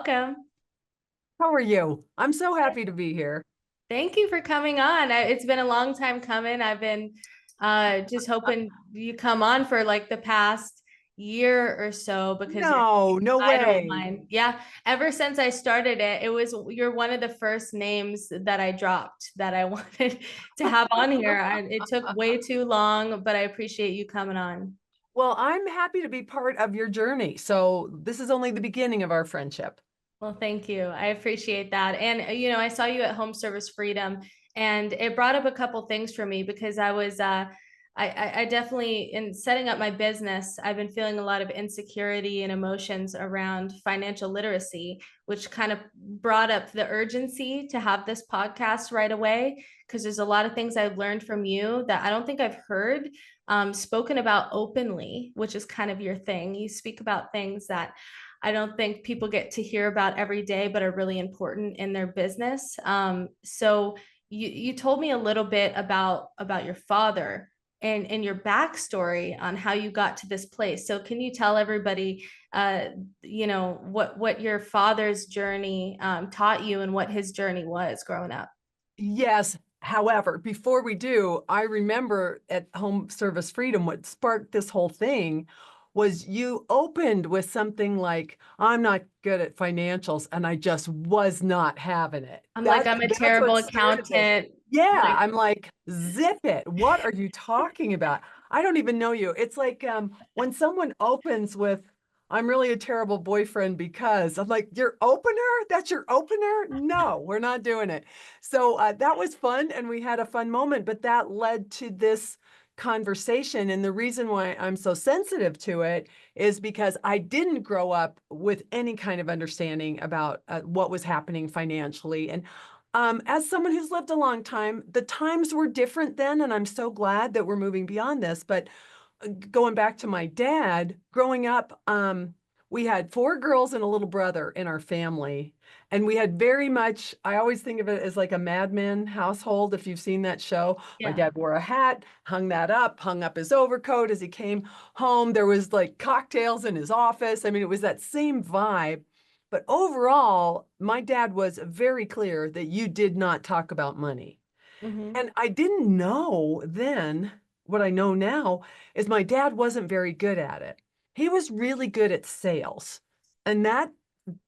welcome. How are you? I'm so happy to be here. Thank you for coming on. It's been a long time coming. I've been just hoping you come on for like the past year or so because you're No, no an idol of way. mine. Yeah, ever since I started it, you're one of the first names that I dropped that I wanted to have on here. It took way too long, but I appreciate you coming on. Well, I'm happy to be part of your journey. So this is only the beginning of our friendship. Well, thank you. I appreciate that. And, I saw you at Home Service Freedom, and it brought up a couple things for me because I definitely, in setting up my business, I've been feeling a lot of insecurity and emotions around financial literacy, which kind of brought up the urgency to have this podcast right away. Because there's a lot of things I've learned from you that I don't think I've heard spoken about openly, which is kind of your thing. You speak about things that I don't think people get to hear about every day, but are really important in their business. So you told me a little bit about your father and your backstory on how you got to this place. So can you tell everybody, what your father's journey taught you and what his journey was growing up? Yes. However, before we do, I remember at Home Service Freedom, what sparked this whole thing was you opened with something like, I'm not good at financials, and I just was not having it. I'm a That's terrible what started this. accountant. Yeah, Like, I'm like, zip it. What are you talking about? I don't even know you. It's like when someone opens with, I'm really a terrible boyfriend because I'm like, your opener? That's your opener? No, we're not doing it. So that was fun, and we had a fun moment, but that led to this conversation. And the reason why I'm so sensitive to it is because I didn't grow up with any kind of understanding about what was happening financially. And as someone who's lived a long time, the times were different then, and I'm so glad that we're moving beyond this. But going back to my dad, growing up, we had four girls and a little brother in our family. And we had very much, I always think of it as like a Mad Men household, if you've seen that show. My yeah. dad wore a hat, hung that up, hung up his overcoat as he came home. There was like cocktails in his office. I mean, it was that same vibe. But overall, my dad was very clear that you did not talk about money. Mm-hmm. And I didn't know then, what I know now is my dad wasn't very good at it. He was really good at sales. And that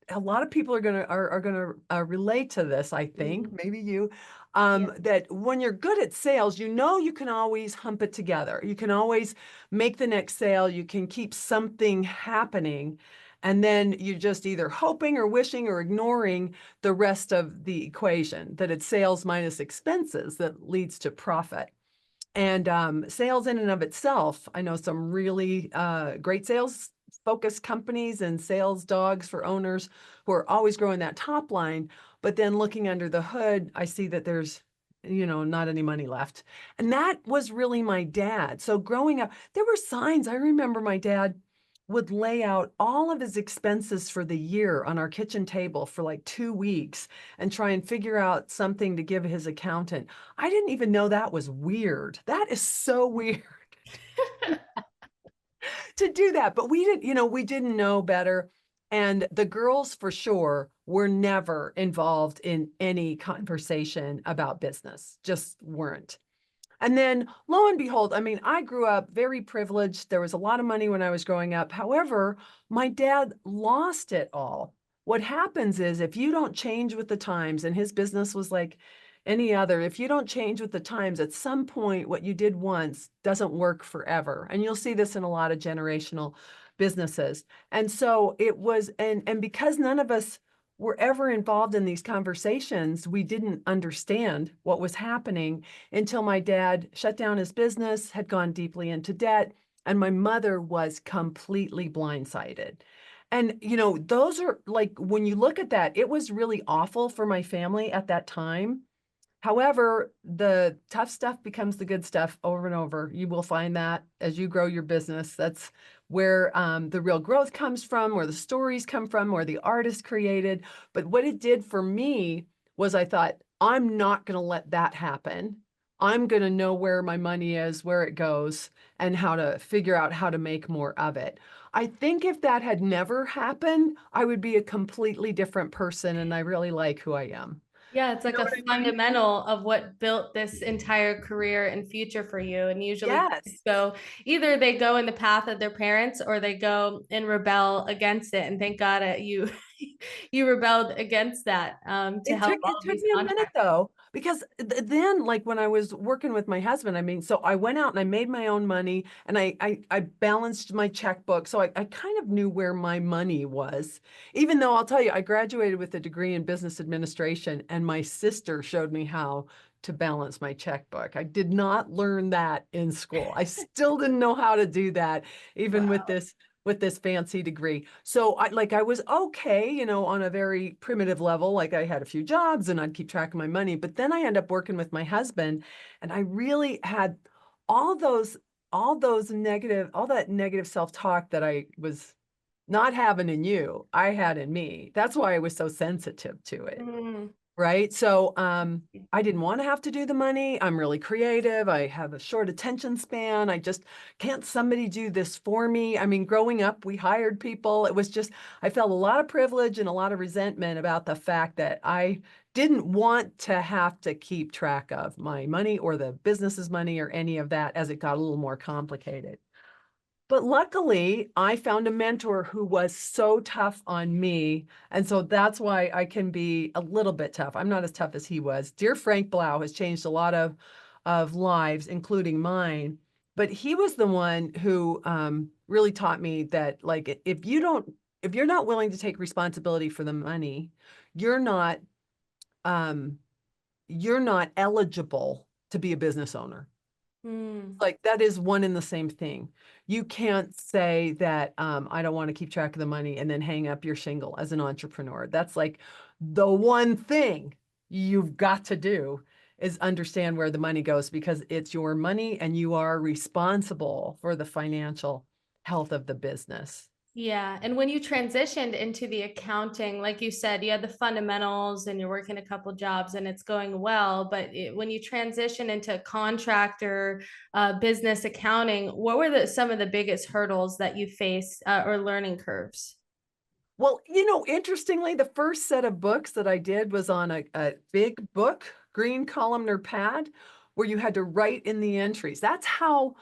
a lot of people are gonna relate to this, I think, Mm-hmm. maybe you, Yeah. that when you're good at sales, you know you can always hump it together. You can always make the next sale. You can keep something happening. And then you're just either hoping or wishing or ignoring the rest of the equation, that it's sales minus expenses that leads to profit. And sales in and of itself, I know some really great sales focused companies and sales dogs for owners who are always growing that top line. But then looking under the hood, I see that there's, not any money left. And that was really my dad. So growing up, there were signs. I remember my dad would lay out all of his expenses for the year on our kitchen table for like 2 weeks and try and figure out something to give his accountant. I didn't even know that was weird. That is so weird to do that. But we didn't know better. And the girls for sure were never involved in any conversation about business, just weren't. And then lo and behold, I mean, I grew up very privileged. There was a lot of money when I was growing up. However, my dad lost it all. What happens is if you don't change with the times, and his business was like any other, if you don't change with the times, at some point, what you did once doesn't work forever. And you'll see this in a lot of generational businesses. And so it was, and because none of us were ever involved in these conversations, we didn't understand what was happening until my dad shut down his business, had gone deeply into debt, and my mother was completely blindsided. And, those are like, when you look at that, it was really awful for my family at that time. However, the tough stuff becomes the good stuff over and over. You will find that as you grow your business. That's where the real growth comes from, where the stories come from, where the art is created. But what it did for me was I thought, I'm not going to let that happen. I'm going to know where my money is, where it goes, and how to figure out how to make more of it. I think if that had never happened, I would be a completely different person, and I really like who I am. Yeah, it's You like know a what I mean? fundamental of what built this entire career and future for you. And usually kids Yes. go either they go in the path of their parents or they go and rebel against it. And thank God you you rebelled against that to help all It of took these me a minute contracts. though, because then like when I was working with my husband, I mean, so I went out and I made my own money and I balanced my checkbook. So I kind of knew where my money was, even though I'll tell you, I graduated with a degree in business administration and my sister showed me how to balance my checkbook. I did not learn that in school. I still didn't know how to do that, even Wow. with this fancy degree. So I was okay, on a very primitive level. Like I had a few jobs and I'd keep track of my money. But then I ended up working with my husband and I really had all those, all that negative self-talk that I was not having in you, I had in me. That's why I was so sensitive to it. Mm. Right. So I didn't want to have to do the money. I'm really creative. I have a short attention span. I just can't somebody do this for me. I mean, growing up, we hired people. It was just, I felt a lot of privilege and a lot of resentment about the fact that I didn't want to have to keep track of my money or the business's money or any of that as it got a little more complicated. But luckily, I found a mentor who was so tough on me. And so that's why I can be a little bit tough. I'm not as tough as he was. Dear Frank Blau has changed a lot of lives, including mine. But he was the one who really taught me that, like, if you're not willing to take responsibility for the money, you're not, um, you're not eligible to be a business owner. Mm. Like that is one and the same thing. You can't say that I don't want to keep track of the money and then hang up your shingle as an entrepreneur. That's like the one thing you've got to do is understand where the money goes because it's your money and you are responsible for the financial health of the business. Yeah. And when you transitioned into the accounting, like you said, you had the fundamentals and you're working a couple jobs and it's going well. But when you transition into contractor business accounting, what were some of the biggest hurdles that you faced or learning curves? Well, interestingly, the first set of books that I did was on a big book, green columnar pad, where you had to write in the entries. That's how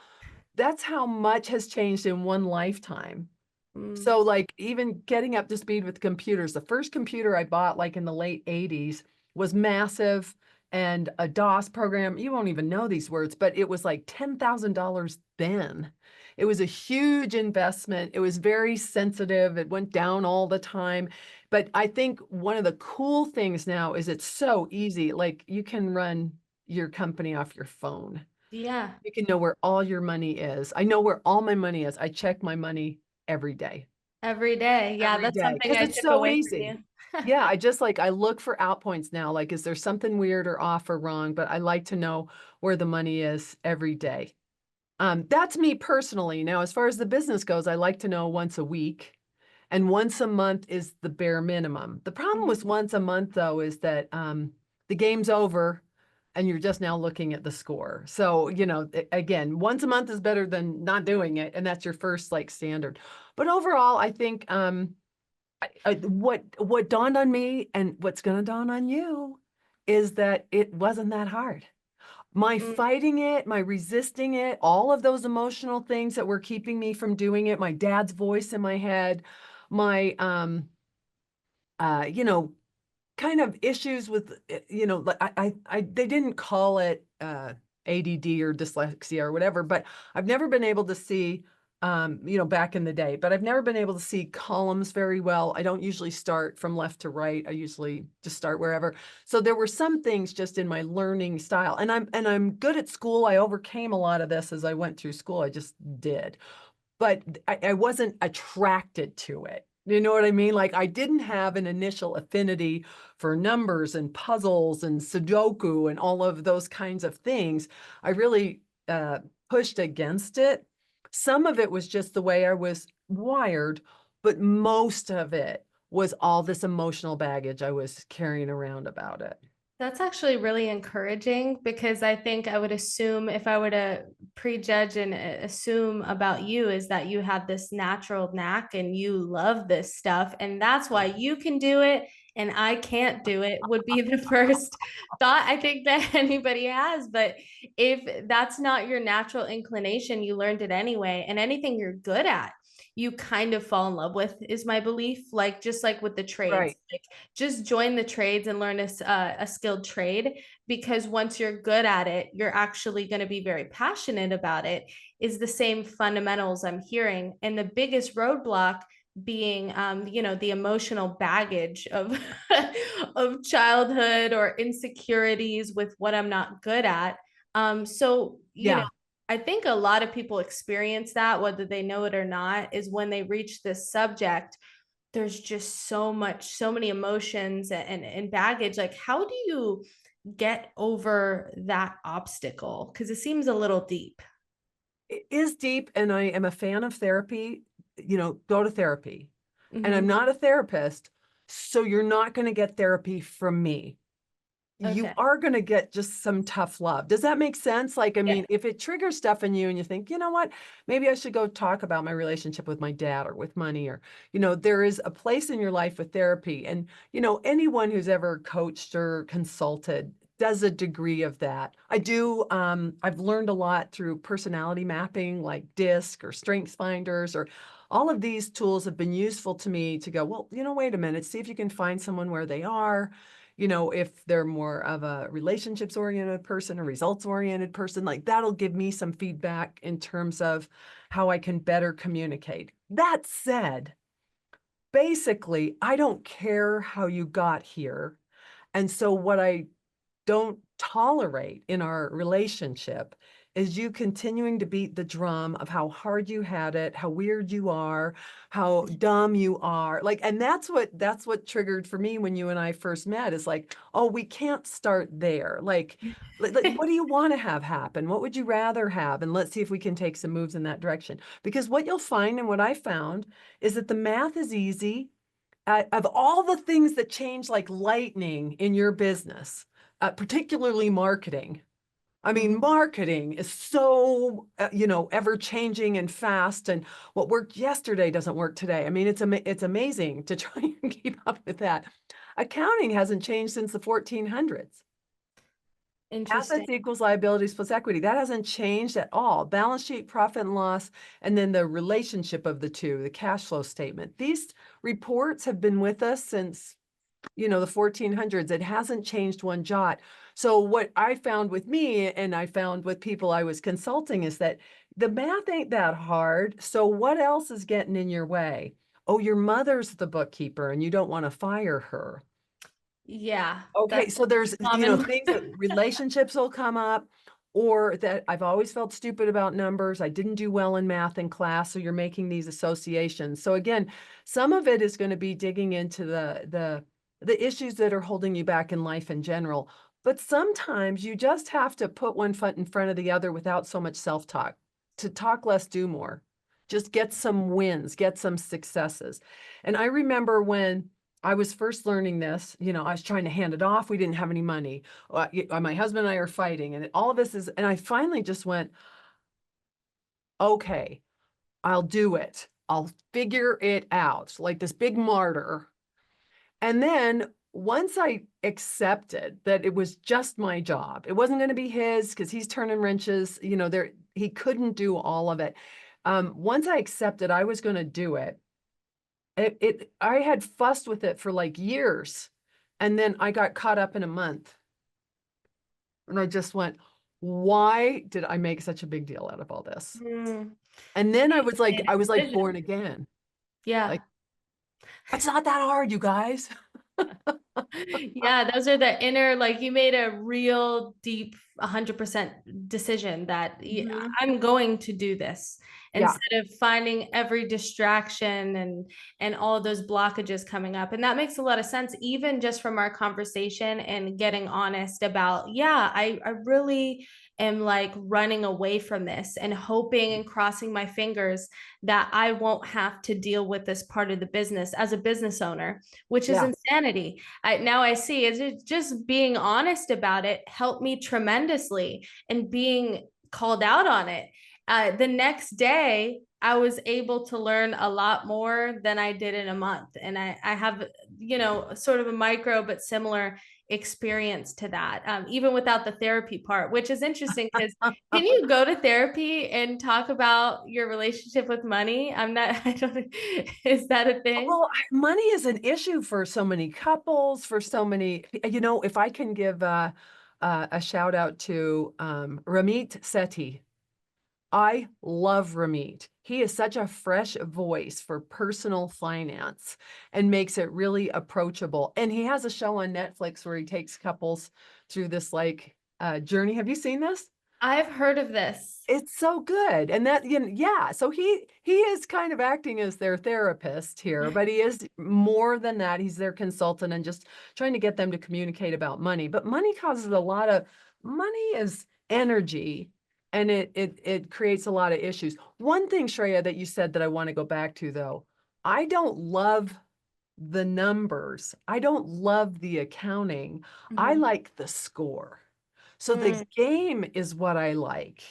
much has changed in one lifetime. Mm. So like even getting up to speed with computers, the first computer I bought like in the late 80s was massive and a DOS program. You won't even know these words, but it was like $10,000 then. It was a huge investment. It was very sensitive. It went down all the time. But I think one of the cool things now is it's so easy. Like you can run your company off your phone. Yeah. You can know where all your money is. I know where all my money is. I check my money every day, Every day. Yeah. every That's day, something because I it's took so away from easy. you. Yeah, I look for out points now. Like, is there something weird or off or wrong? But I like to know where the money is every day. That's me personally. Now, as far as the business goes, I like to know once a week, and once a month is the bare minimum. The problem Mhm. with once a month, though, is that the game's over and you're just now looking at the score. So, again, once a month is better than not doing it, and that's your first like standard. But overall, I think what dawned on me and what's going to dawn on you is that it wasn't that hard. My Mm. fighting it, my resisting it, all of those emotional things that were keeping me from doing it, my dad's voice in my head, my uh, you know, kind of issues with, like they didn't call it ADD or dyslexia or whatever, but I've never been able to see, back in the day, but I've never been able to see columns very well. I don't usually start from left to right. I usually just start wherever. So there were some things just in my learning style, and I'm good at school. I overcame a lot of this as I went through school. I just did, but I wasn't attracted to it. You know what I mean? Like I didn't have an initial affinity for numbers and puzzles and Sudoku and all of those kinds of things. I really pushed against it. Some of it was just the way I was wired, but most of it was all this emotional baggage I was carrying around about it. That's actually really encouraging because I think I would assume if I were to prejudge and assume about you is that you have this natural knack and you love this stuff and that's why you can do it and I can't do it would be the first thought I think that anybody has. But if that's not your natural inclination, you learned it anyway. And anything you're good at, you kind of fall in love with, is my belief. Like just like with the trades, Right. like just join the trades and learn a skilled trade, because once you're good at it, you're actually going to be very passionate about it, is the same fundamentals I'm hearing. And the biggest roadblock being the emotional baggage of of childhood or insecurities with what I'm not good at. So Yeah. I think a lot of people experience that, whether they know it or not, is when they reach this subject, there's just so many emotions and baggage. Like, how do you get over that obstacle? Because it seems a little deep. It is deep, and I am a fan of therapy. Go to therapy. And I'm Hmm. not a therapist, so you're not going to get therapy from me. You Okay. are going to get just some tough love. Does that make sense? Like, I Yeah. mean, if it triggers stuff in you and you think, you know what, maybe I should go talk about my relationship with my dad or with money, or, there is a place in your life with therapy. And, anyone who's ever coached or consulted does a degree of that. I do. I've learned a lot through personality mapping, like DISC or Strengths Finders, or all of these tools have been useful to me to go, well, wait a minute, see if you can find someone where they are, if they're more of a relationships oriented person, a results oriented person, like that'll give me some feedback in terms of how I can better communicate. That said, basically, I don't care how you got here. And so what I don't tolerate in our relationship is you continuing to beat the drum of how hard you had it, how weird you are, how dumb you are. Like, and that's what triggered for me when you and I first met, is like, oh, we can't start there. Like, what do you want to have happen? What would you rather have? And let's see if we can take some moves in that direction. Because what you'll find, and what I found, is that the math is easy. Of all the things that change like lightning in your business, particularly marketing. I mean, Mhm. marketing is so, ever changing and fast. And what worked yesterday doesn't work today. I mean, it's amazing to try and keep up with that. Accounting hasn't changed since the 1400s. Interesting. Assets equals liabilities plus equity. That hasn't changed at all. Balance sheet, profit and loss, and then the relationship of the two, the cash flow statement. These reports have been with us since the 1400s. It hasn't changed one jot. So what I found with me, and I found with people I was consulting, is that the math ain't that hard. So what else is getting in your way? Oh, your mother's the bookkeeper and you don't want to fire her. Yeah, Okay, that's so there's, common. things that relationships will come up, or that I've always felt stupid about numbers. I didn't do well in math in class, so you're making these associations. So again, some of it is going to be digging into the issues that are holding you back in life in general. But sometimes you just have to put one foot in front of the other without so much self-talk. To talk less, do more. Just get some wins, get some successes. And I remember when I was first learning this, I was trying to hand it off. We didn't have any money. My husband and I are fighting, and all of this is, and I finally just went, okay, I'll do it. I'll figure it out, like this big martyr. And then once I accepted that it was just my job, it wasn't going to be his because he's turning wrenches, he couldn't do all of it. Once I accepted I was going to do it, I had fussed with it for like years. And then I got caught up in a month. And I just went, why did I make such a big deal out of all this? Mm. And then I was like born Decision. again. Yeah. Like, it's not that hard, you guys. Yeah, those are the inner, like you made a real deep 100% decision that Mhm. I'm going to do this Yeah. instead of finding every distraction and all of those blockages coming up. And that makes a lot of sense, even just from our conversation and getting honest about, yeah, I really am like running away from this and hoping and crossing my fingers that I won't have to deal with this part of the business as a business owner, which is Yeah. insanity. Now I see it's just being honest about it helped me tremendously, and being called out on it. The next day, I was able to learn a lot more than I did in a month. And I have, sort of a micro but similar experience to that, even without the therapy part, which is interesting because can you go to therapy and talk about your relationship with money? I'm not, I don't, is that a thing? Well, money is an issue for so many couples, for so many, if I can give a shout out to Ramit Sethi. I love Ramit. He is such a fresh voice for personal finance and makes it really approachable. And he has a show on Netflix where he takes couples through this like journey. Have you seen this? I've heard of this. It's so good. And that, yeah, so he is kind of acting as their therapist here, but he is more than that. He's their consultant and just trying to get them to communicate about money. But money is energy, and it creates a lot of issues. One thing, Shreya, that you said that I want to go back to though, I don't love the numbers. I don't love the accounting. I Mhm. like the score. So the Mm, game is what I like.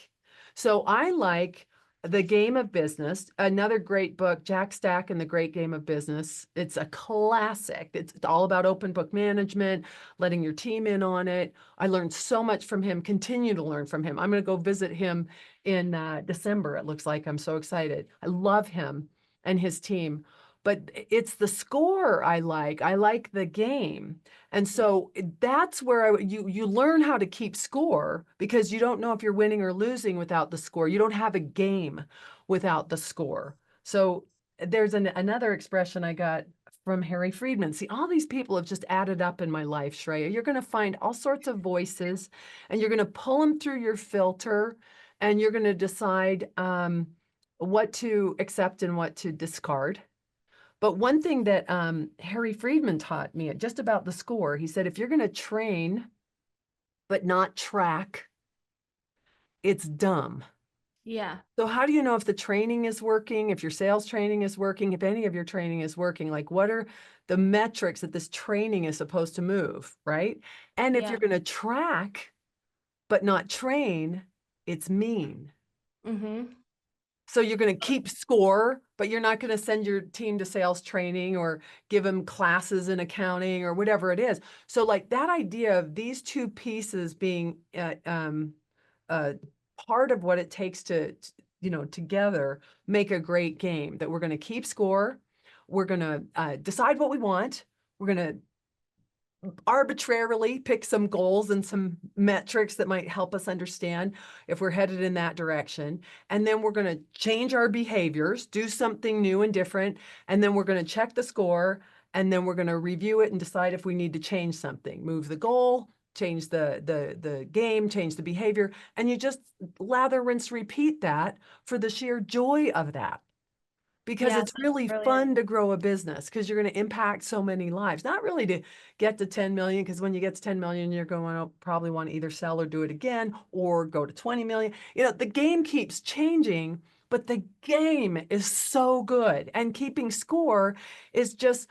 So I like The Game of Business, another great book, Jack Stack and the Great Game of Business. It's a classic. It's all about open book management, letting your team in on it. I learned so much from him, continue to learn from him. I'm going to go visit him in December. It looks like I'm so excited. I love him and his team. But it's the score I like. I like the game. And so that's where you learn how to keep score, because you don't know if you're winning or losing without the score. You don't have a game without the score. So there's another expression I got from Harry Friedman. See, all these people have just added up in my life, Shreya. You're going to find all sorts of voices, and you're going to pull them through your filter, and you're going to decide what to accept and what to discard. But one thing that Harry Friedman taught me just about the score, he said, if you're going to train but not track, it's dumb. yeah. So how do you know if the training is working, if your sales training is working, if any of your training is working? Like, what are the metrics that this training is supposed to move, right? And if Yeah. you're going to track but not train, it's mean. Mm-hmm. So you're going to keep score, but you're not going to send your team to sales training or give them classes in accounting or whatever it is. So like that idea of these two pieces being uh, part of what it takes to, together make a great game, that we're going to keep score. We're going to decide what we want. We're going to arbitrarily pick some goals and some metrics that might help us understand if we're headed in that direction. And then we're going to change our behaviors, do something new and different. And then we're going to check the score. And then we're going to review it and decide if we need to change something, move the goal, change the game, change the behavior. And you just lather, rinse, repeat that for the sheer joy of that, because Yeah, it's that's really brilliant. fun to grow a business, because you're going to impact so many lives. Not really to get to 10 million, because when you get to 10 million, you're going to probably want to either sell or do it again or go to 20 million. The game keeps changing, but the game is so good. And keeping score is just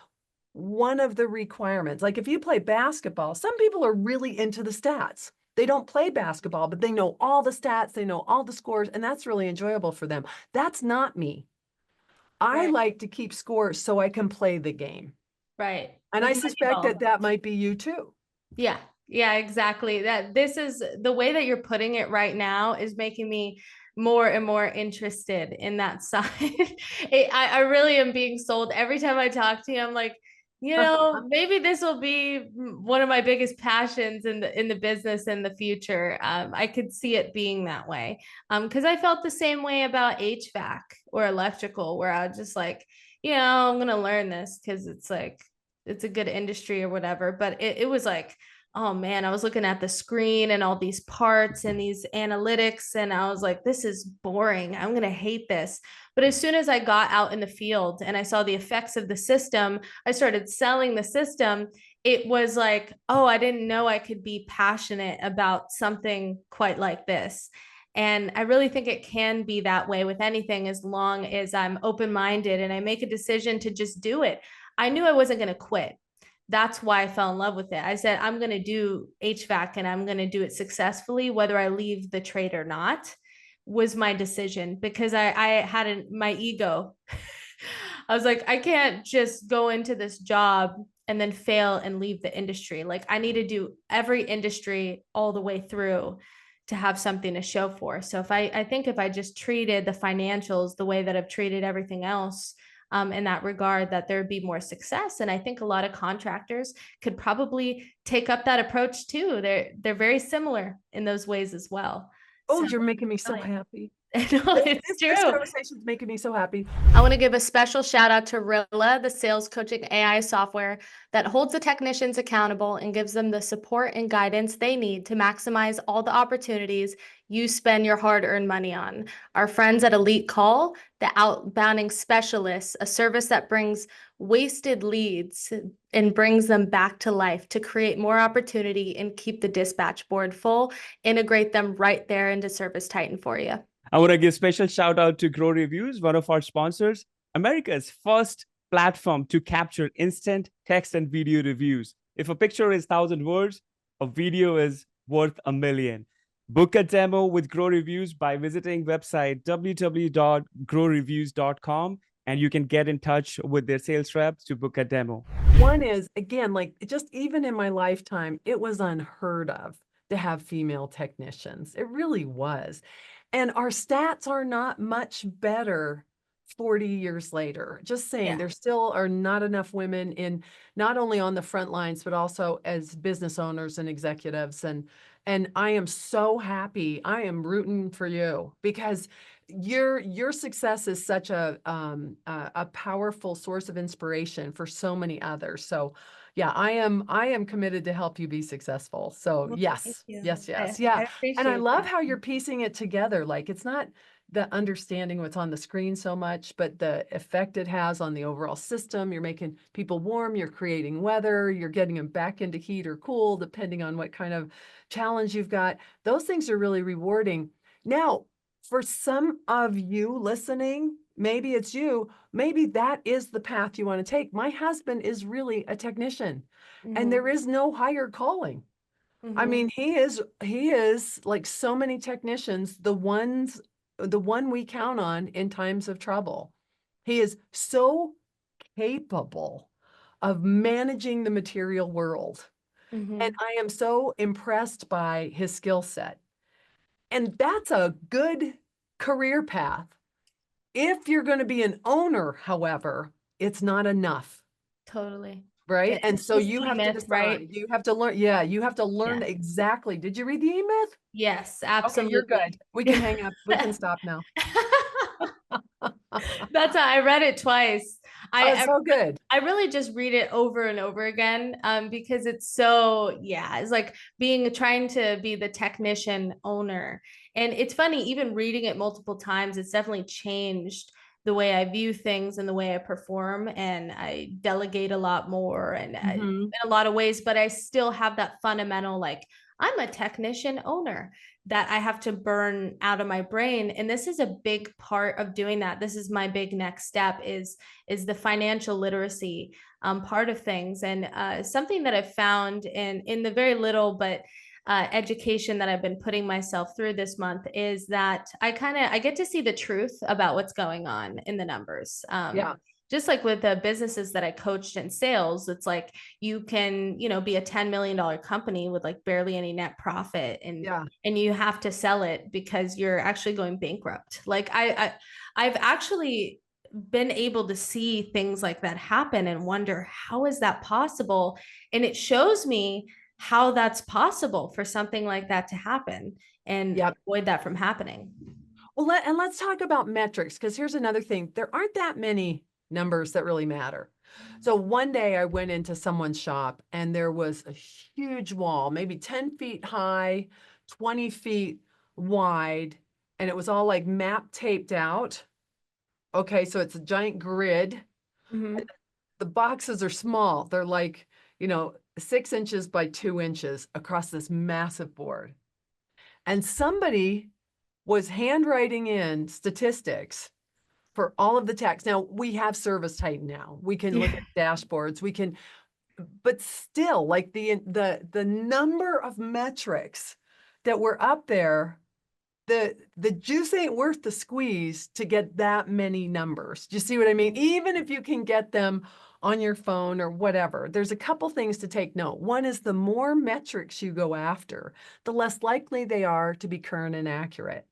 one of the requirements. Like if you play basketball, some people are really into the stats. They don't play basketball, but they know all the stats, they know all the scores, and that's really enjoyable for them. That's not me. I Right. like to keep score so I can play the game. Right. And Like I suspect that Moneyball. that might be you too. Yeah. Yeah, exactly. That this is the way that you're putting it right now is making me more and more interested in that side. I really am being sold every time I talk to you. I'm like, maybe this will be one of my biggest passions in the business in the future. I could see it being that way. Because I felt the same way about HVAC or electrical, where I was just like, I'm gonna learn this because it's like it's a good industry or whatever. But it was like oh man, I was looking at the screen and all these parts and these analytics, and I was like, this is boring. I'm going to hate this. But as soon as I got out in the field and I saw the effects of the system, I started selling the system. It was like, oh, I didn't know I could be passionate about something quite like this. And I really think it can be that way with anything as long as I'm open minded and I make a decision to just do it. I knew I wasn't going to quit. That's why I fell in love with it. I said, I'm going to do HVAC and I'm going to do it successfully, whether I leave the trade or not, was my decision because I had my ego. I was like, I can't just go into this job and then fail and leave the industry. Like, I need to do every industry all the way through to have something to show for. So I think if I just treated the financials the way that I've treated everything else, in that regard, that there'd be more success. And I think a lot of contractors could probably take up that approach too. They're very similar in those ways as well. Oh, So you're making me so happy. no, it's This true. conversation is making me so happy. I want to give a special shout out to Rilla, the sales coaching AI software that holds the technicians accountable and gives them the support and guidance they need to maximize all the opportunities you spend your hard-earned money on. Our friends at Elite Call, the outbounding specialists, a service that brings wasted leads and brings them back to life to create more opportunity and keep the dispatch board full, integrate them right there into Service Titan for you. I want to give special shout out to Grow Reviews, one of our sponsors, America's first platform to capture instant text and video reviews. If a picture is 1,000 words, a video is worth 1,000,000. Book a demo with Grow Reviews by visiting website www.growreviews.com, and you can get in touch with their sales reps to book a demo. One is, again, like just even in my lifetime, it was unheard of to have female technicians. It really was. And our stats are not much better 40 years later. Just saying, there still are not enough women in not only on the front lines, but also as business owners and executives. And I am so happy. I am rooting for you because your success is such a powerful source of inspiration for so many others. So yeah, I am committed to help you be successful. So Well, thank yes, you. yes, yes, I yeah. And I appreciate love that. how you're piecing it together. Like it's not the understanding what's on the screen so much, but the effect it has on the overall system. You're making people warm, you're creating weather, you're getting them back into heat or cool, depending on what kind of challenge you've got. Those things are really rewarding. Now, for some of you listening, maybe it's you, maybe that is the path you want to take. My husband is really a technician, and there is no higher calling. I mean, he is like so many technicians, the one we count on in times of trouble. He is so capable of managing the material world. And I am so impressed by his skill set. And that's a good career path. If you're going to be an owner, however, it's not enough. Totally. Right. Yeah, And it's so the you have to E-Myth, right? decide. You have to learn. Yeah, you have to learn Yeah. exactly. Did you read the E-Myth? Yes, Okay, you're good. absolutely. We can hang up. We can stop now. That's how I read it twice. Oh, it's so good. I really just read it over and over again because it's so, yeah, it's like trying to be the technician owner. And it's funny, even reading it multiple times, it's definitely changed the way I view things and the way I perform. And I delegate a lot more and in a lot of ways, but I still have that fundamental, like, I'm a technician owner that I have to burn out of my brain. And this is a big part of doing that. This is my big next step is the financial literacy part of things. And something that I've found in the very little but education that I've been putting myself through this month is that I get to see the truth about what's going on in the numbers. Yeah. Just like with the businesses that I coached in sales, it's like you can, be a $10 million company with like barely any net profit, and you have to sell it because you're actually going bankrupt. Like I've actually been able to see things like that happen and wonder, how is that possible? And it shows me how that's possible for something like that to happen and avoid that from happening. Well, let's talk about metrics, because here's another thing. There aren't that many numbers that really matter. So one day I went into someone's shop and there was a huge wall, maybe 10 feet high, 20 feet wide, and it was all like map taped out. Okay, so it's a giant grid. Mhm. The boxes are small. They're like, 6 inches by 2 inches across this massive board. And somebody was handwriting in statistics for all of the tax. Now we have Service Titan now. We can look at dashboards. We can, but still, like the number of metrics that were up there, the juice ain't worth the squeeze to get that many numbers. Do you see what I mean? Even if you can get them on your phone or whatever, there's a couple things to take note. One is the more metrics you go after, the less likely they are to be current and accurate.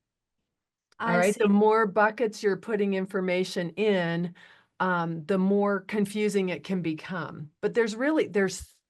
All I right. see. The more buckets you're putting information in, the more confusing it can become. But there's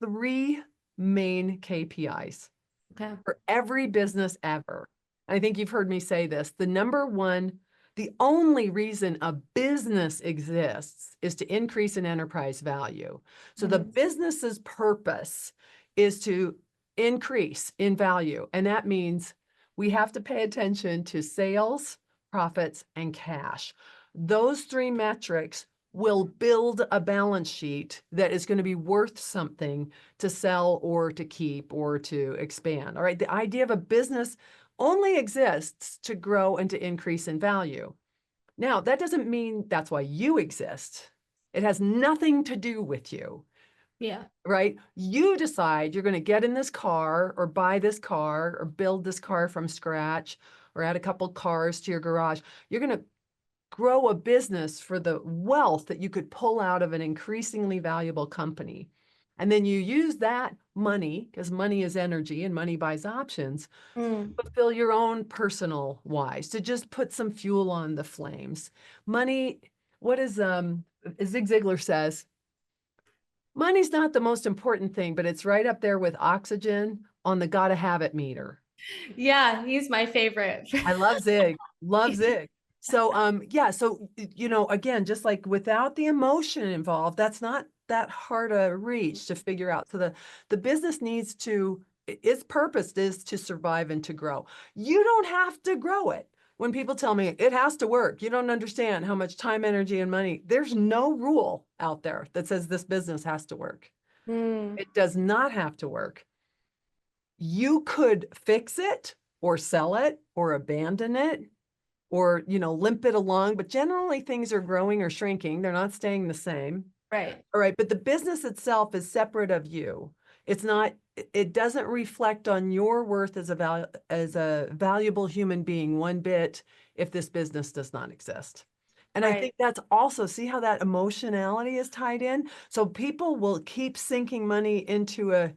3 main KPIs Okay. for every business ever. I think you've heard me say this. The number one, the only reason a business exists is to increase an enterprise value. So the Mhm. business's purpose is to increase in value. And that means we have to pay attention to sales, profits, and cash. Those 3 metrics will build a balance sheet that is going to be worth something to sell or to keep or to expand. All right. The idea of a business only exists to grow and to increase in value. Now, that doesn't mean that's why you exist. It has nothing to do with you. Yeah. Right? You decide you're going to get in this car or buy this car or build this car from scratch or add a couple cars to your garage. You're going to grow a business for the wealth that you could pull out of an increasingly valuable company. And then you use that money, because money is energy and money buys options, Mm. fulfill your own personal whys, to just put some fuel on the flames. Money, what is Zig Ziglar says, money's not the most important thing, but it's right up there with oxygen on the gotta have it meter. Yeah, he's my favorite. I love Zig, love Zig. So, yeah, so, again, just like without the emotion involved, that's not that hard a reach to figure out. So the business needs to, its purpose is to survive and to grow. You don't have to grow it. When people tell me it has to work, you don't understand how much time, energy, and money. There's no rule out there that says this business has to work. Mm. It does not have to work. You could fix it or sell it or abandon it or, limp it along, but generally things are growing or shrinking. They're not staying the same. Right. All right. But the business itself is separate of you. It's not, it doesn't reflect on your worth as a valuable human being one bit if this business does not exist. And I Right. think that's also, see how that emotionality is tied in? So people will keep sinking money into a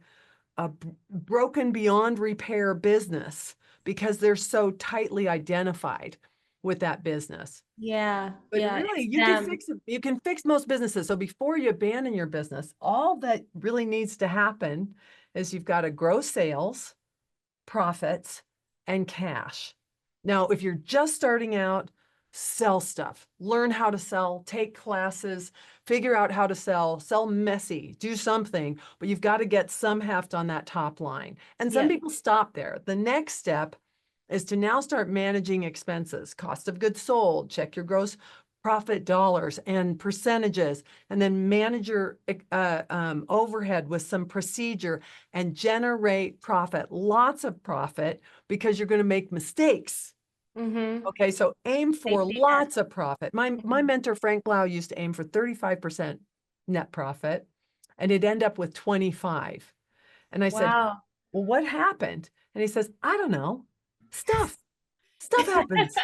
broken beyond repair business because they're so tightly identified with that business. Yeah. But Yeah. really, It's you can them. fix it. You can fix most businesses. So before you abandon your business, all that really needs to happen is you've got to grow sales, profits, and cash. Now, if you're just starting out, sell stuff, learn how to sell, take classes, figure out how to sell messy, do something, but you've got to get some heft on that top line. And some Yeah. people stop there. The next step is to now start managing expenses, cost of goods sold, check your gross profit dollars and percentages, and then manage your overhead with some procedure and generate profit, lots of profit, because you're going to make mistakes. Mm-hmm. Okay, so aim for Safety net. lots of profit. My mentor, Frank Blau, used to aim for 35% net profit, and he'd end up with 25. And I said, Wow. well, what happened? And he says, I don't know. Stuff happens.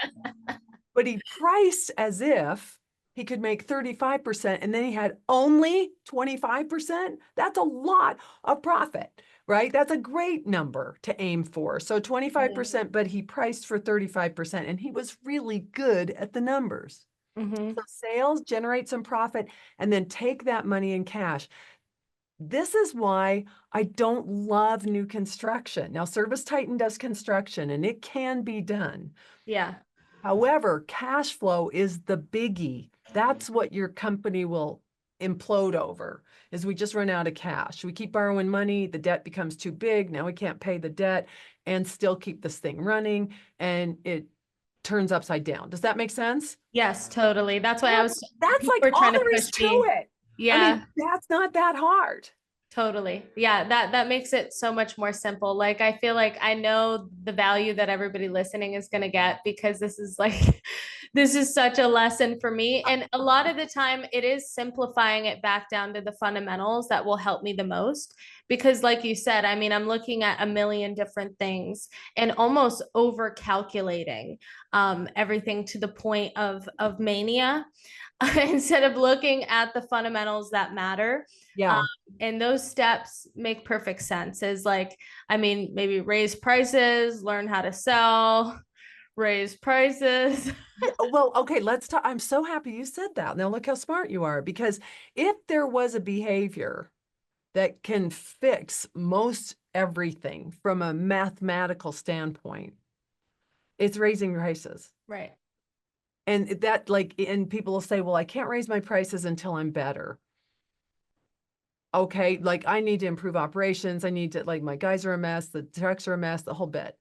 But he priced as if he could make 35% and then he had only 25%. That's a lot of profit, right? That's a great number to aim for. So 25%, but he priced for 35% and he was really good at the numbers. Mm-hmm. So sales, generate some profit, and then take that money in cash. This is why I don't love new construction. Now, Service Titan does construction and it can be done. Yeah. However, cash flow is the biggie. That's what your company will implode over, is we just run out of cash. We keep borrowing money, the debt becomes too big, now we can't pay the debt and still keep this thing running, and it turns upside down. Does that make sense? Yes, totally. That's why That's people like were all trying to there is push to me. it. Yeah. I mean, that's not that hard. Totally. Yeah, that makes it so much more simple. Like I feel like I know the value that everybody listening is going to get, because this is like this is such a lesson for me. And a lot of the time it is simplifying it back down to the fundamentals that will help me the most. Because like you said, I mean, I'm looking at a million different things and almost over calculating everything to the point of mania instead of looking at the fundamentals that matter. Yeah. And those steps make perfect sense. Is like, I mean, maybe raise prices, learn how to sell, raise prices. Well, okay, let's talk. I'm so happy you said that. Now look how smart you are, because if there was a behavior that can fix most everything from a mathematical standpoint, it's raising prices. Right. And that, like, and people will say, well, I can't raise my prices until I'm better. Okay, like I need to improve operations. I need to, like, my guys are a mess, the trucks are a mess, the whole bit.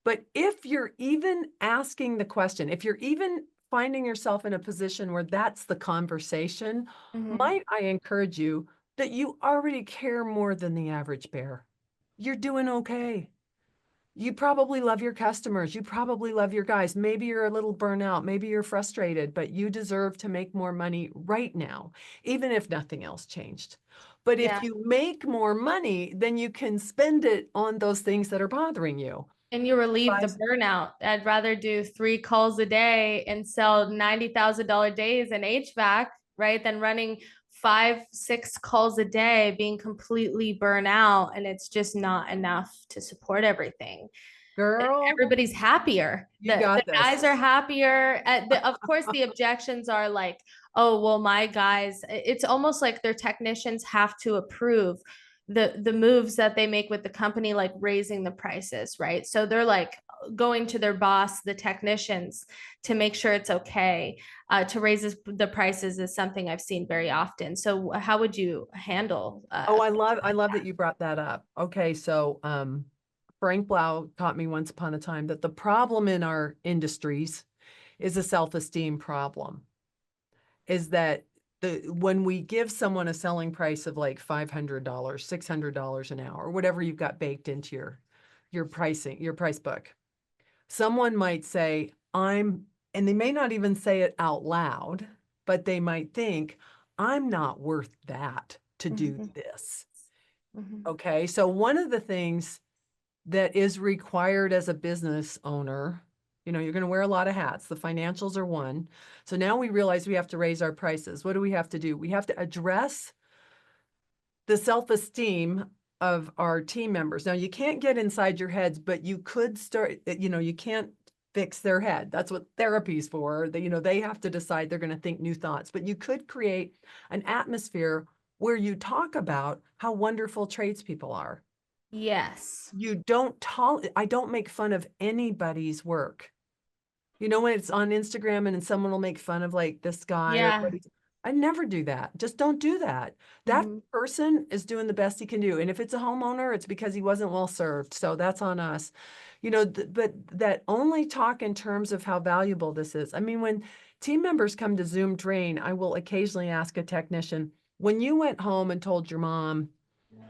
But if you're even asking the question, if you're even finding yourself in a position where that's the conversation, Mhm. might I encourage you that you already care more than the average bear. You're doing okay. You probably love your customers. You probably love your guys. Maybe you're a little burnout. Maybe you're frustrated, but you deserve to make more money right now, even if nothing else changed. But Yeah. if you make more money, then you can spend it on those things that are bothering you. And you relieve the Buys- burnout. I'd rather do 3 calls a day and sell $90,000 days in HVAC, right? Than running 5, 6 calls a day, being completely burnt out, and it's just not enough to support everything. Girl, Everybody's happier. you The got this. guys are happier. Of course, the objections are like, oh, well, my guys, it's almost like their technicians have to approve the moves that they make with the company, like raising the prices, right? So they're like going to their boss, the technicians, to make sure it's okay. To raise the prices is something I've seen very often. So how would you handle? Oh, I love that you brought that up. Okay, so Frank Blau taught me once upon a time that the problem in our industries is a self-esteem problem. Is that when we give someone a selling price of like $500, $600 an hour, or whatever you've got baked into your pricing, your price book, someone might say, and they may not even say it out loud, but they might think, I'm not worth that to do this. Okay, so one of the things that is required as a business owner, you're going to wear a lot of hats. The financials are one. So now we realize we have to raise our prices. What do we have to do? We have to address the self-esteem of our team members. Now, you can't get inside your heads, but you could start, you can't fix their head. That's what therapy's for. They have to decide they're going to think new thoughts. But you could create an atmosphere where you talk about how wonderful tradespeople are. Yes. I don't make fun of anybody's work. When it's on Instagram and someone will make fun of like this guy, Yeah. I never do that. Just don't do that. That person is doing the best he can do. And if it's a homeowner, it's because he wasn't well served. So that's on us. But that only talk in terms of how valuable this is. I mean, when team members come to Zoom train, I will occasionally ask a technician, when you went home and told your mom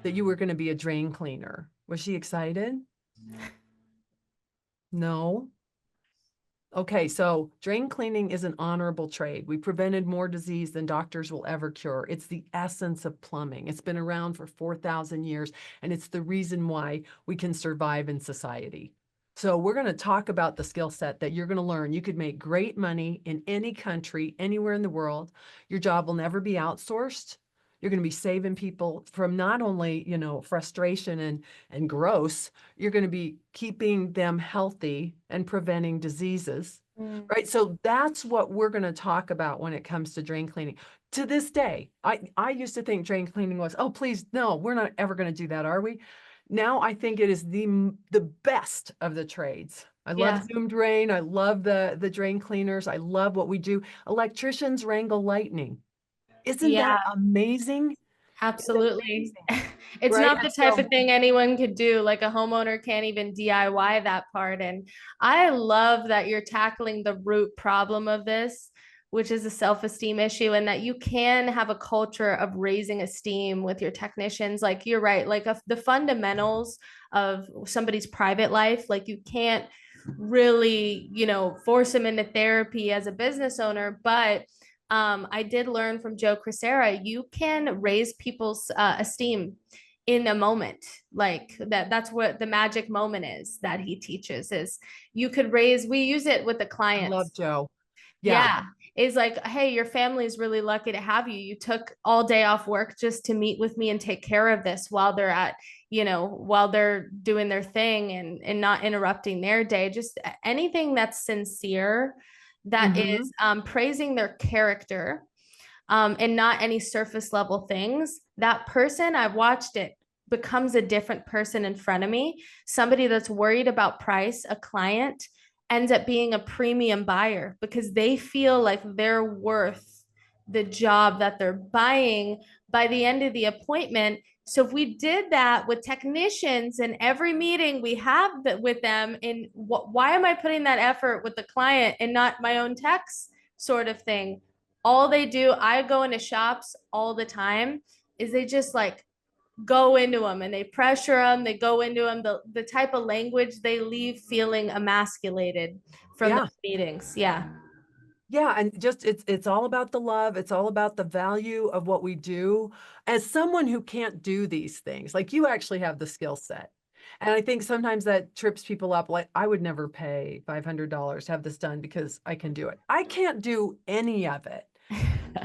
that you were going to be a drain cleaner, was she excited? No. Okay, so drain cleaning is an honorable trade. We prevented more disease than doctors will ever cure. It's the essence of plumbing. It's been around for 4,000 years, and it's the reason why we can survive in society. So we're going to talk about the skill set that you're going to learn. You could make great money in any country, anywhere in the world. Your job will never be outsourced. You're going to be saving people from not only, frustration and gross, you're going to be keeping them healthy and preventing diseases, right? So that's what we're going to talk about when it comes to drain cleaning. To this day, I used to think drain cleaning was, oh, please, no, we're not ever going to do that, are we? Now I think it is the best of the trades. I love Yeah. Zoom drain. I love the drain cleaners. I love what we do. Electricians wrangle lightning. Isn't Yeah, that amazing? It's absolutely. amazing, It's right? not And the type so, of thing anyone could do. Like a homeowner can't even DIY that part. And I love that you're tackling the root problem of this, which is a self-esteem issue, and that you can have a culture of raising esteem with your technicians. Like you're right, like the fundamentals of somebody's private life, like you can't really, force them into therapy as a business owner, but I did learn from Joe Crisera, you can raise people's esteem in a moment. Like that's what the magic moment is that he teaches is you could raise, we use it with the I love clients. Joe. Yeah. Yeah. Is like, hey, your family is really lucky to have you. You took all day off work just to meet with me and take care of this while they're at, while they're doing their thing and not interrupting their day. Just anything that's sincere, that Mm-hmm. is praising their character, and not any surface level things. That person, I've watched it, becomes a different person in front of me. Somebody that's worried about price, a client, ends up being a premium buyer because they feel like they're worth the job that they're buying by the end of the appointment. So if we did that with technicians in every meeting we have with them, in why am I putting that effort with the client and not my own techs sort of thing? All they do, I go into shops all the time, is they just like go into them and they pressure them, they go into them, the type of language they leave feeling emasculated from Yeah. those meetings. Yeah. Yeah, and just it's all about the love. It's all about the value of what we do. As someone who can't do these things, like you actually have the skill set. And I think sometimes that trips people up. Like I would never pay $500 to have this done because I can do it. I can't do any of it.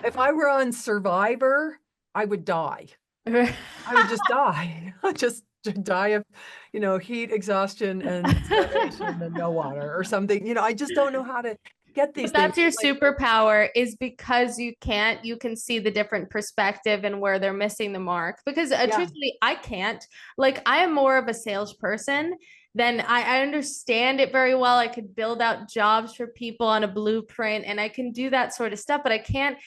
If I were on Survivor, I would die. I would just die. I'd just die of, heat, exhaustion, and starvation and no water or something. I just don't know how to get these But things. that's your Like, superpower, is because you can see the different perspective and where they're missing the mark. Because yeah, truthfully, I can't. Like, I am more of a salesperson than I understand it very well. I could build out jobs for people on a blueprint and I can do that sort of stuff, but I can't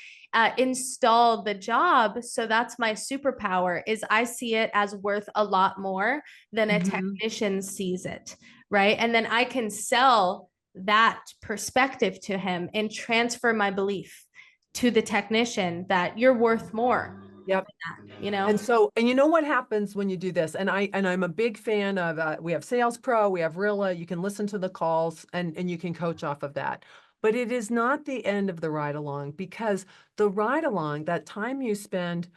install the job. So that's my superpower, is I see it as worth a lot more than a mhm. technician sees it. Right. And then I can sell that perspective to him and transfer my belief to the technician that you're worth more. Yep. You know? And you know what happens when you do this? And I'm a big fan of, we have Sales Pro, we have Rilla, you can listen to the calls and you can coach off of that. But it is not the end of the ride along, because the ride along, that time you spend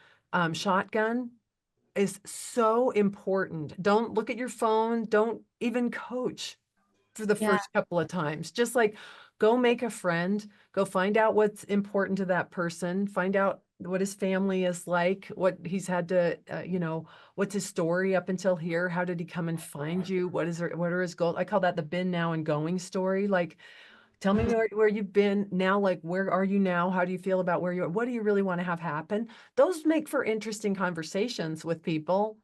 shotgun, is so important. Don't look at your phone. Don't even coach for the Yeah. first couple of times. Just like go make a friend, go find out what's important to that person, find out what his family is like, what he's had to, what's his story up until here? How did he come and find you? What are his goals? I call that the been, now, and going story. Like, tell me where you've been now, like, where are you now? How do you feel about where you are? What do you really want to have happen? Those make for interesting conversations with people.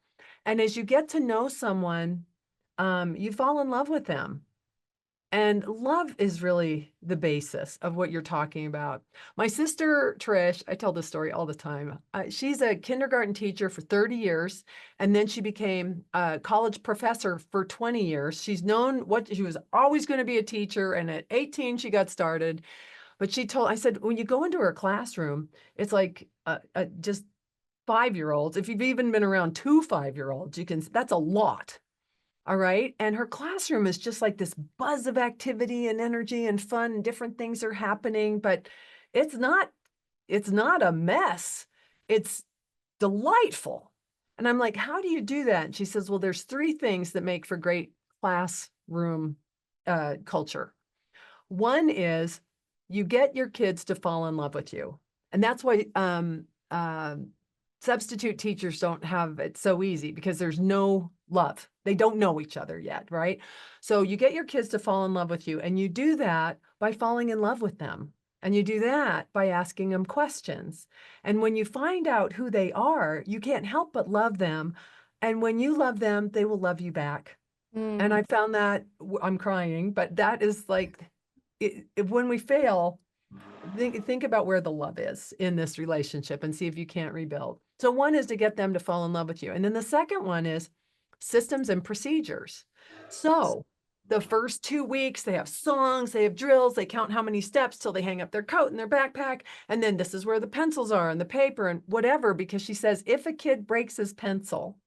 And as you get to know someone, you fall in love with them. And love is really the basis of what you're talking about. My sister, Trish, I tell this story all the time. She's a kindergarten teacher for 30 years, and then she became a college professor for 20 years. She's known what she was always going to be a teacher, and at 18, she got started. But I said, when you go into her classroom, it's like just 5-year-olds. If you've even been around 2 5-year-olds, that's a lot. All right. And her classroom is just like this buzz of activity and energy and fun, and different things are happening, but it's not, it's not a mess. It's delightful. And I'm like, how do you do that? And she says, well, there's 3 things that make for great classroom culture. One is you get your kids to fall in love with you. And that's why substitute teachers don't have it so easy, because there's no love. They don't know each other yet, right? So you get your kids to fall in love with you, and you do that by falling in love with them. And you do that by asking them questions. And when you find out who they are, you can't help but love them. And when you love them, they will love you back. And I found that I'm crying, but that is like, when we fail, think about where the love is in this relationship and see if you can't rebuild. So one is to get them to fall in love with you. And then the second one is systems and procedures. So the first 2 weeks, they have songs, they have drills, they count how many steps till they hang up their coat and their backpack. And then this is where the pencils are and the paper and whatever, because she says, if a kid breaks his pencil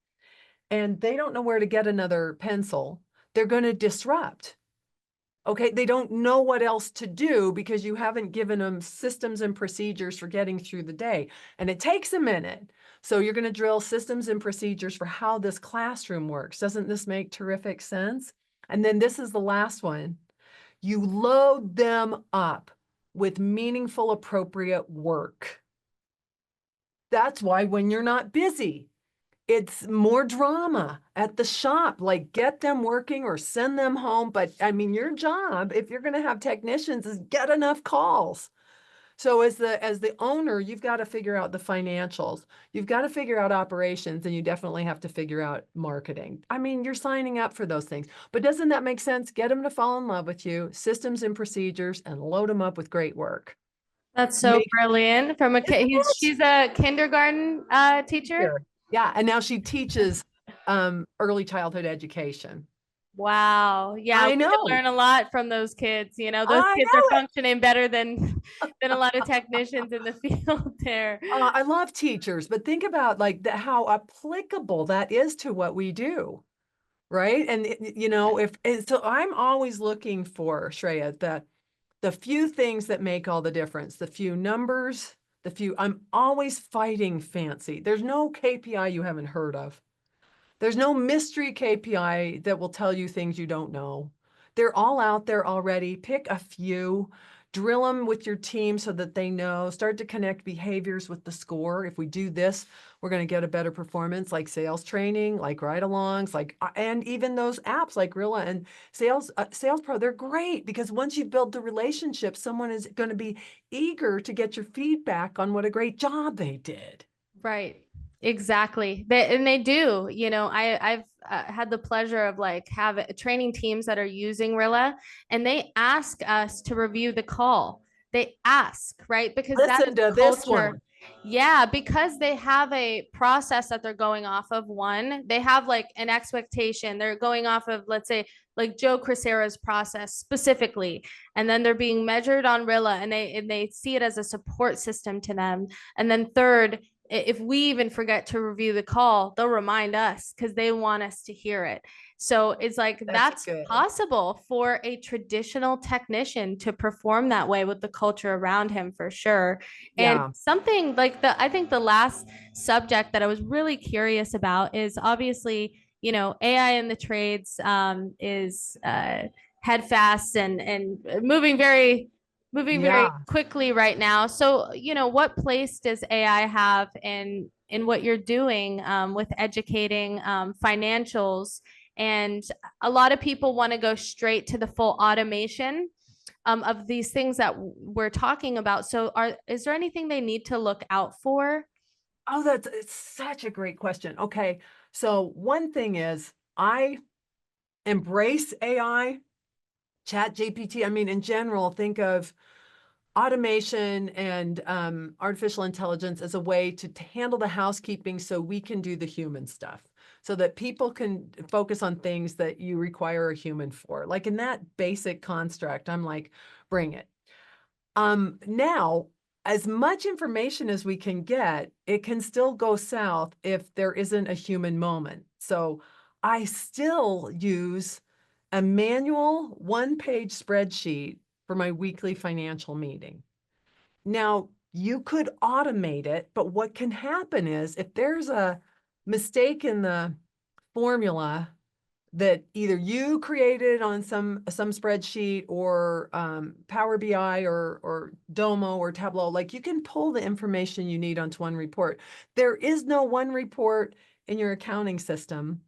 and they don't know where to get another pencil, they're going to disrupt. Okay, they don't know what else to do because you haven't given them systems and procedures for getting through the day. And it takes a minute. So you're going to drill systems and procedures for how this classroom works. Doesn't this make terrific sense? And then this is the last one. You load them up with meaningful, appropriate work. That's why when you're not busy, it's more drama at the shop, like get them working or send them home. But I mean, your job, if you're going to have technicians, is get enough calls. So as the owner, you've got to figure out the financials. You've got to figure out operations, and you definitely have to figure out marketing. I mean, you're signing up for those things. But doesn't that make sense? Get them to fall in love with you, systems and procedures, and load them up with great work. That's so brilliant. From a kid, she's a kindergarten teacher. Yeah, and now she teaches early childhood education. Wow. Yeah, I we know. can learn a lot from those kids. You know, those kids are functioning better than a lot of technicians in the field there. I love teachers, but think about like how applicable that is to what we do, right? And you know, so I'm always looking for, Shreya, the few things that make all the difference, the few numbers, I'm always fighting fancy. There's no KPI you haven't heard of. There's no mystery KPI that will tell you things you don't know. They're all out there already. Pick a few, drill them with your team so that they know, start to connect behaviors with the score. If we do this, we're going to get a better performance, like sales training, like ride-alongs, and even those apps like Rilla and Sales Pro, they're great because once you build the relationship, someone is going to be eager to get your feedback on what a great job they did. Right. Exactly. They do, you know, I've had the pleasure of like training teams that are using Rilla, and they ask us to review the call. They ask, right? Because listen to this one. Yeah, because they have a process that they're going off of. One, they have like an expectation. They're going off of, let's say, like Joe Crisera's process specifically, and then they're being measured on Rilla, and they see it as a support system to them. And then third, if we even forget to review the call, they'll remind us because they want us to hear it. So it's like that's possible for a traditional technician to perform that way with the culture around him for sure. Yeah. And something like I think the last subject that I was really curious about is obviously, you know, AI in the trades is head fast and moving very quickly right now. So, you know, what place does AI have in what you're doing with educating financials? And a lot of people want to go straight to the full automation of these things that we're talking about. So is there anything they need to look out for? Oh, it's such a great question. Okay. So one thing is I embrace AI, Chat GPT. I mean, in general, think of automation and artificial intelligence as a way to handle the housekeeping so we can do the human stuff, so that people can focus on things that you require a human for. Like in that basic construct, I'm like, bring it. Now, as much information as we can get, it can still go south if there isn't a human moment. So I still use a manual one-page spreadsheet for my weekly financial meeting. Now, you could automate it, but what can happen is if there's a mistake in the formula that either you created on some spreadsheet or Power BI or Domo or Tableau, like you can pull the information you need onto one report. There is no one report in your accounting system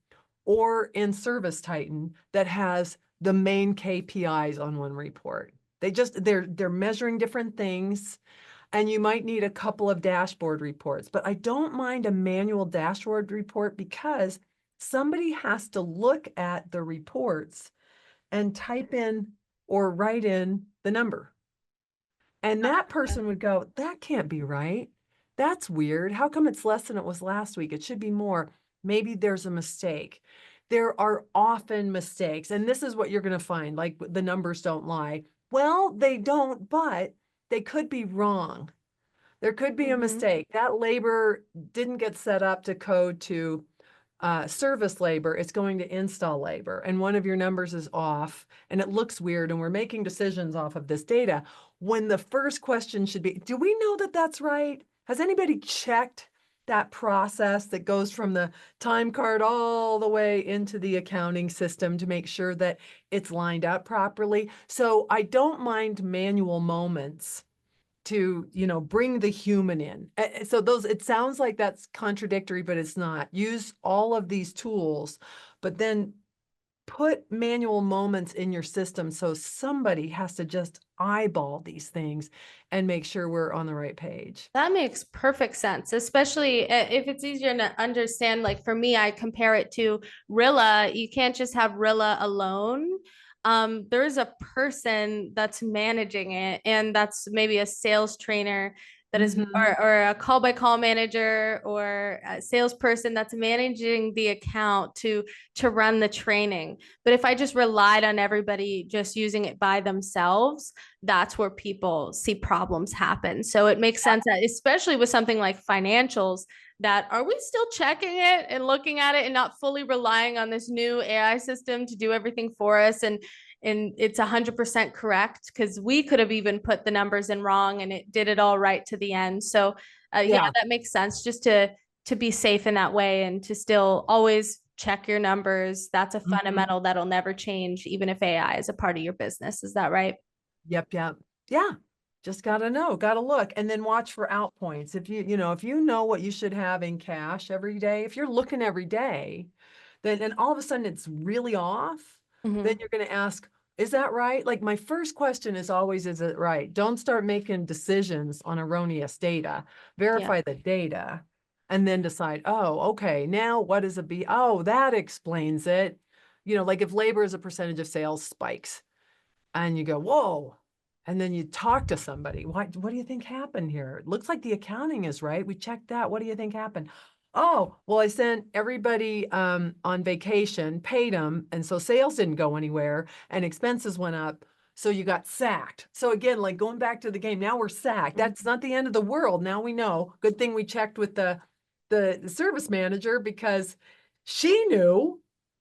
or in Service Titan that has the main KPIs on one report. They're measuring different things, and you might need a couple of dashboard reports, but I don't mind a manual dashboard report because somebody has to look at the reports and type in or write in the number. And that person would go, that can't be right. That's weird. How come it's less than it was last week? It should be more. Maybe there's a mistake. There are often mistakes. And this is what you're going to find, like the numbers don't lie. Well, they don't, but they could be wrong. There could be a mistake. That labor didn't get set up to code to service labor. It's going to install labor. And one of your numbers is off and it looks weird. And we're making decisions off of this data. When the first question should be, do we know that that's right? Has anybody checked that process that goes from the time card all the way into the accounting system to make sure that it's lined up properly? So I don't mind manual moments to, bring the human in. So it sounds like that's contradictory, but it's not. Use all of these tools, but then put manual moments in your system so somebody has to just eyeball these things and make sure we're on the right page. That makes perfect sense, especially if it's easier to understand. Like for me, I compare it to Rilla. You can't just have Rilla alone. There is a person that's managing it, and that's maybe a sales trainer that is, or a call by call manager or a salesperson that's managing the account to run the training. But if I just relied on everybody just using it by themselves, that's where people see problems happen. So it makes sense that, especially with something like financials, that are we still checking it and looking at it and not fully relying on this new AI system to do everything for us, and it's 100% correct, because we could have even put the numbers in wrong and it did it all right to the end. So yeah, that makes sense, just to be safe in that way and to still always check your numbers. That's a fundamental that'll never change, even if AI is a part of your business. Is that right? Yep. Yeah. Just gotta look, and then watch for out points. If you know what you should have in cash every day, if you're looking every day, then and all of a sudden it's really off, then you're going to ask, is that right? Like my first question is always, is it right? Don't start making decisions on erroneous data. Verify the data and then decide, oh, okay, now what is a B? Oh, that explains it. Like if labor as a percentage of sales spikes and you go, whoa. And then you talk to somebody. What do you think happened here? It looks like the accounting is right. We checked that. What do you think happened? Oh, well, I sent everybody on vacation, paid them, and so sales didn't go anywhere and expenses went up. So you got sacked. So again, like going back to the game, now we're sacked. That's not the end of the world. Now we know. Good thing we checked with the service manager, because she knew.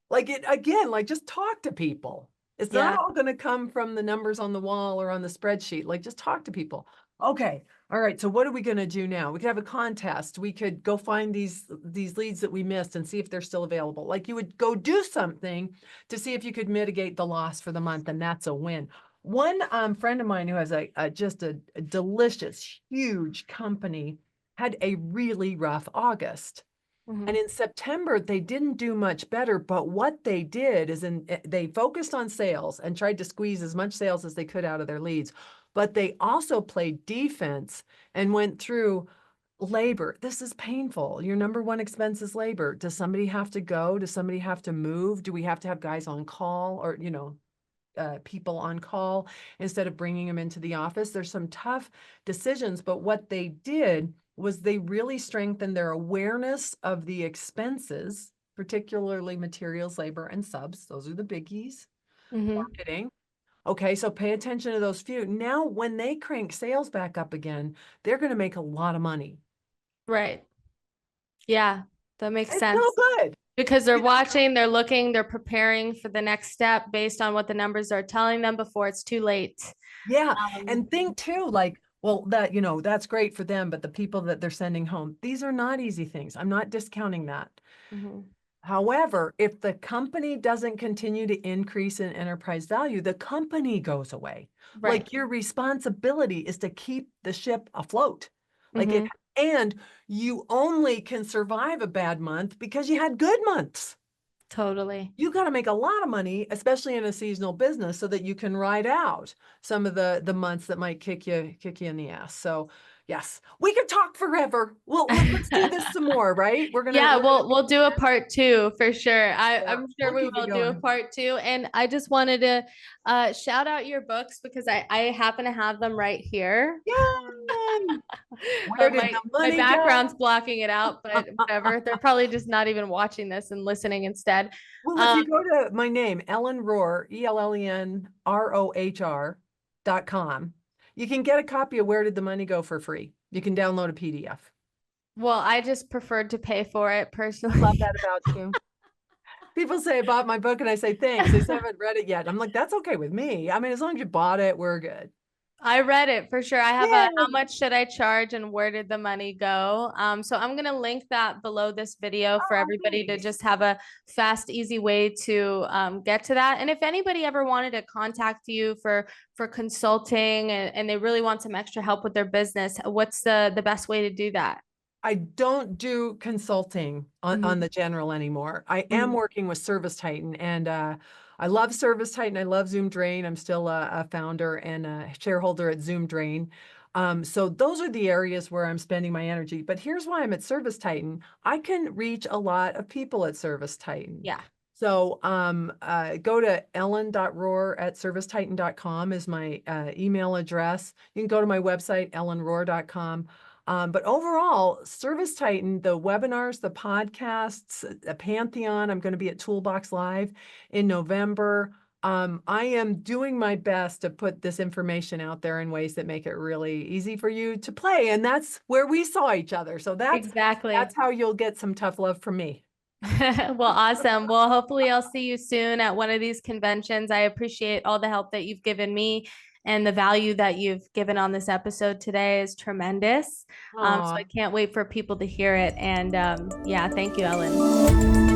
Like it again, like just talk to people. It's not all going to come from the numbers on the wall or on the spreadsheet. Like just talk to people. Okay. All right. So what are we going to do now? We could have a contest. We could go find these leads that we missed and see if they're still available. Like you would go do something to see if you could mitigate the loss for the month, and that's a win. One friend of mine who has just a delicious, huge company had a really rough August. And in September, they didn't do much better, but what they did is they focused on sales and tried to squeeze as much sales as they could out of their leads. But they also played defense and went through labor. This is painful. Your number one expense is labor. Does somebody have to go? Does somebody have to move? Do we have to have guys on call, or, people on call instead of bringing them into the office? There's some tough decisions, but what they did was they really strengthened their awareness of the expenses, particularly materials, labor, and subs. Those are the biggies. Marketing. Okay, so pay attention to those few. Now, when they crank sales back up again, they're going to make a lot of money. Right. Yeah, that makes sense. So good. Because they're watching, they're looking, they're preparing for the next step based on what the numbers are telling them before it's too late. Yeah. And think too, like, well, that's great for them, but the people that they're sending home, these are not easy things. I'm not discounting that. However, if the company doesn't continue to increase in enterprise value, the company goes away. Right. Like your responsibility is to keep the ship afloat. Like and you only can survive a bad month because you had good months. Totally. You got to make a lot of money, especially in a seasonal business, so that you can ride out some of the months that might kick you in the ass. So Yes, we could talk forever. Well, let's do this some more, right? Yeah, we're gonna we'll do a part two for sure. yeah, I'm sure we'll we keep it will do a going. part two. And I just wanted to shout out your books because I happen to have them right here. Yay! Where did the My money background's go? blocking it out, but whatever. They're probably just not even watching this and listening instead. Well, if you go to my name, Ellen Rohr, ELLENROHR.com, you can get a copy of Where Did the Money Go for free. You can download a PDF. Well, I just preferred to pay for it personally. Love that about you. People say I bought my book and I say thanks. They say I haven't read it yet. I'm like, that's okay with me. I mean, as long as you bought it, we're good. I read it for sure. I have a Yay! how much should I charge and where did the money go? So I'm gonna link that below this video for everybody to Thanks. just have a fast, easy way to get to that. And if anybody ever wanted to contact you for consulting and they really want some extra help with their business, what's the best way to do that? I don't do consulting on the general anymore. I am working with Service Titan, and I love Service Titan. I love Zoom Drain. I'm still a founder and a shareholder at Zoom Drain. So those are the areas where I'm spending my energy. But here's why I'm at Service Titan. I can reach a lot of people at Service Titan. Yeah. So go to ellen.rohr@servicetitan.com is my email address. You can go to my website, ellenrohr.com. But overall, Service Titan, the webinars, the podcasts, Pantheon, I'm going to be at Toolbox Live in November. I am doing my best to put this information out there in ways that make it really easy for you to play. And that's where we saw each other. So Exactly. that's how you'll get some tough love from me. Well, awesome. Well, hopefully I'll see you soon at one of these conventions. I appreciate all the help that you've given me and the value that you've given on this episode today is tremendous. So I can't wait for people to hear it. And yeah, thank you, Ellen.